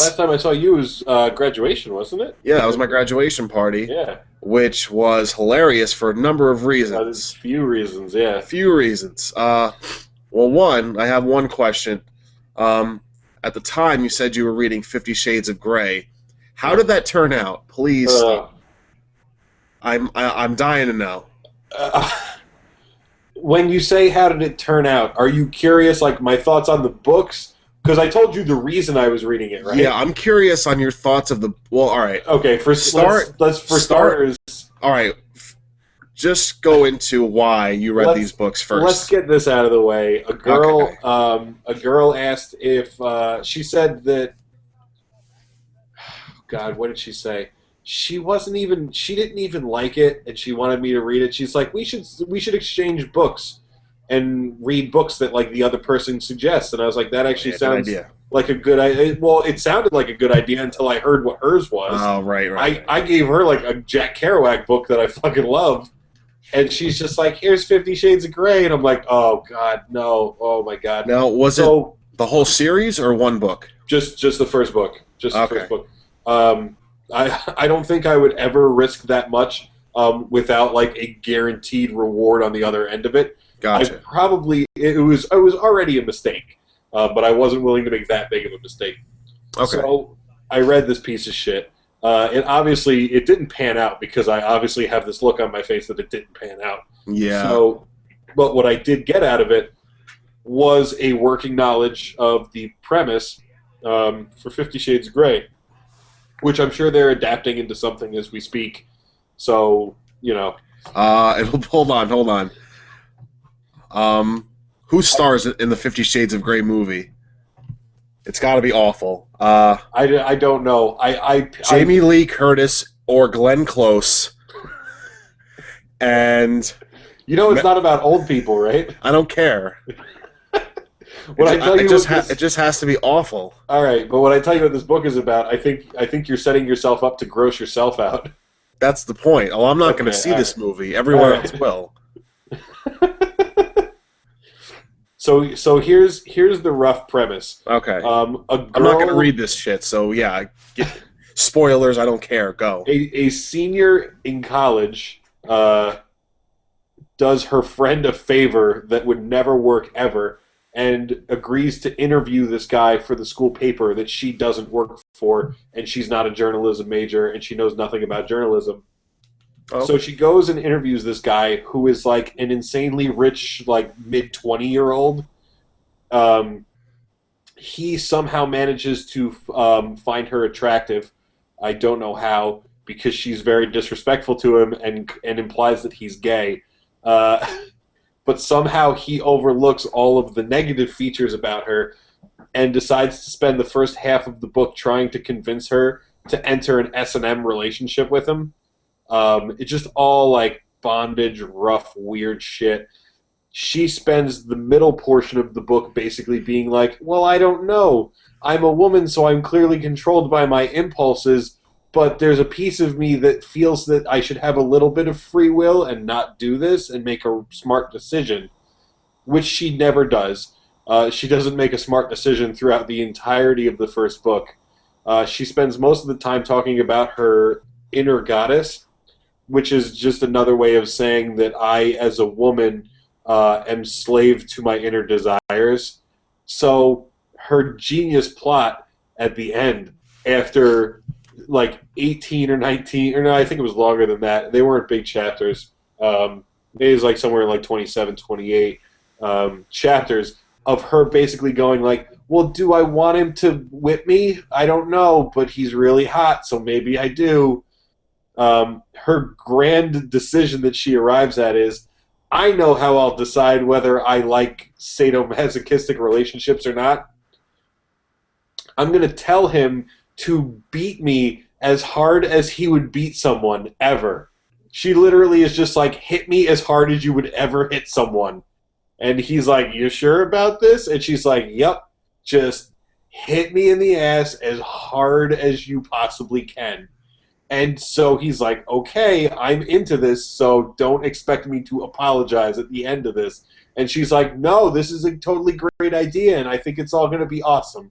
last time I saw you was graduation, wasn't it? Yeah, that was my graduation party, Yeah. which was hilarious for a number of There's reasons. a few reasons, yeah. Few reasons. Well, one, I have one question. At the time, you said you were reading 50 Shades of Grey. How did that turn out? Please, Uh, I'm dying to know. uh, when you say how did it turn out, are you curious, like my thoughts on the books? Because I told you the reason I was reading it, right? Yeah, I'm curious on your thoughts of the. Well, all right. Okay, for starters. All right, just go into why you read these books first. Let's get this out of the way. A girl asked if she said that. God, what did she say? She didn't even like it, and she wanted me to read it. She's like, we should exchange books and read books that like the other person suggests. And I was like, that actually sounds like a good idea. Well, it sounded like a good idea until I heard what hers was. Oh, right. I gave her like a Jack Kerouac book that I fucking love, and she's just like, here's 50 Shades of Grey, and I'm like, oh God, no, oh my God. Now, was it the whole series or one book? Just the first book. Just the first book. I don't think I would ever risk that much without like a guaranteed reward on the other end of it. Gotcha. It was already a mistake, but I wasn't willing to make that big of a mistake. Okay. So I read this piece of shit. And obviously it didn't pan out because I obviously have this look on my face that it didn't pan out. Yeah. So, but what I did get out of it was a working knowledge of the premise for 50 Shades of Grey, which I'm sure they're adapting into something as we speak. So, you know. Hold on. Who stars in the 50 Shades of Grey movie? It's got to be awful. I don't know. Jamie Lee Curtis or Glenn Close. And you know it's not about old people, right? I don't care. It just has to be awful. All right, but what I tell you what this book is about, I think you're setting yourself up to gross yourself out. That's the point. Oh, I'm not going to see this movie. Everyone else will. So here's the rough premise. Okay. I'm not going to read this shit. So yeah, spoilers. I don't care. Go. A senior in college does her friend a favor that would never work ever, and agrees to interview this guy for the school paper that she doesn't work for, and she's not a journalism major, and she knows nothing about journalism. Oh. So she goes and interviews this guy who is like an insanely rich, like mid-20-year-old. He somehow manages to find her attractive. I don't know how, because she's very disrespectful to him and implies that he's gay. But somehow he overlooks all of the negative features about her and decides to spend the first half of the book trying to convince her to enter an S&M relationship with him. It's just all like bondage, rough, weird shit. She spends the middle portion of the book basically being like, well, I don't know. I'm a woman, so I'm clearly controlled by my impulses, but there's a piece of me that feels that I should have a little bit of free will and not do this and make a smart decision, which she never does. She doesn't make a smart decision throughout the entirety of the first book. She spends most of the time talking about her inner goddess, which is just another way of saying that I, as a woman, am slave to my inner desires. So her genius plot at the end, after like 18 or 19, or no, I think it was longer than that. They weren't big chapters. It was like somewhere like 27, 28 chapters of her basically going like, well, do I want him to whip me? I don't know, but he's really hot, so maybe I do. Her grand decision that she arrives at is, I know how I'll decide whether I like sadomasochistic relationships or not. I'm going to tell him to beat me as hard as he would beat someone ever. She literally is just like, hit me as hard as you would ever hit someone. And he's like, you sure about this? And she's like, yep, just hit me in the ass as hard as you possibly can. And so he's like, okay, I'm into this, so don't expect me to apologize at the end of this. And she's like, no, this is a totally great idea, and I think it's all going to be awesome.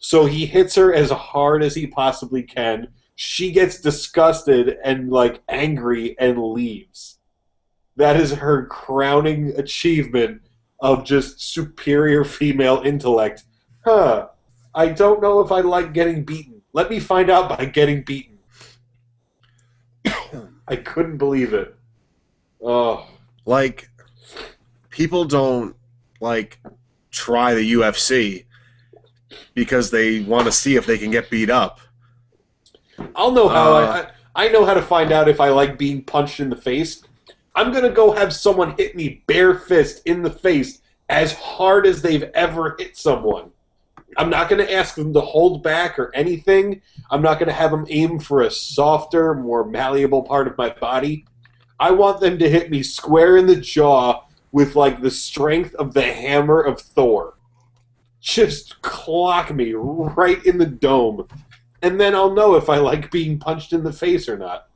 So he hits her as hard as he possibly can. She gets disgusted and like angry and leaves. That is her crowning achievement of just superior female intellect. Huh. I don't know if I like getting beaten. Let me find out by getting beaten. I couldn't believe it. Oh. Like, people don't, like, try the UFC because they want to see if they can get beat up. I'll know how. I know how to find out if I like being punched in the face. I'm going to go have someone hit me bare fist in the face as hard as they've ever hit someone. I'm not going to ask them to hold back or anything. I'm not going to have them aim for a softer, more malleable part of my body. I want them to hit me square in the jaw with like the strength of the hammer of Thor. Just clock me right in the dome. And then I'll know if I like being punched in the face or not.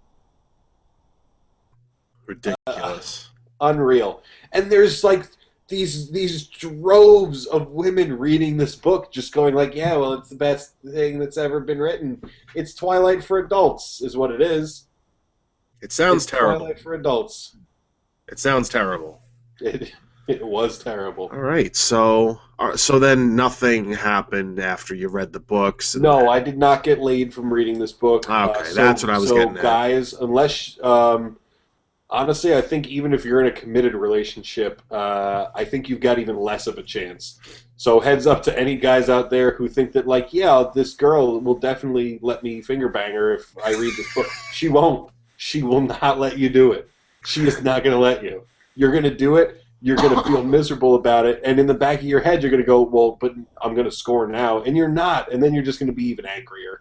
Ridiculous. Unreal. And there's like these droves of women reading this book just going like, yeah, well, it's the best thing that's ever been written. It's Twilight for adults is what it is. It sounds It's terrible. Twilight for adults. It sounds terrible. It was terrible. All right, so then nothing happened after you read the books. No, I did not get laid from reading this book. Okay, that's what I was getting at. So, guys, unless honestly, I think even if you're in a committed relationship, I think you've got even less of a chance. So heads up to any guys out there who think that, like, yeah, this girl will definitely let me finger bang her if I read this book. She won't. She will not let you do it. She is not going to let you. You're going to do it. You're going to feel miserable about it. And in the back of your head, you're going to go, well, but I'm going to score now. And you're not. And then you're just going to be even angrier.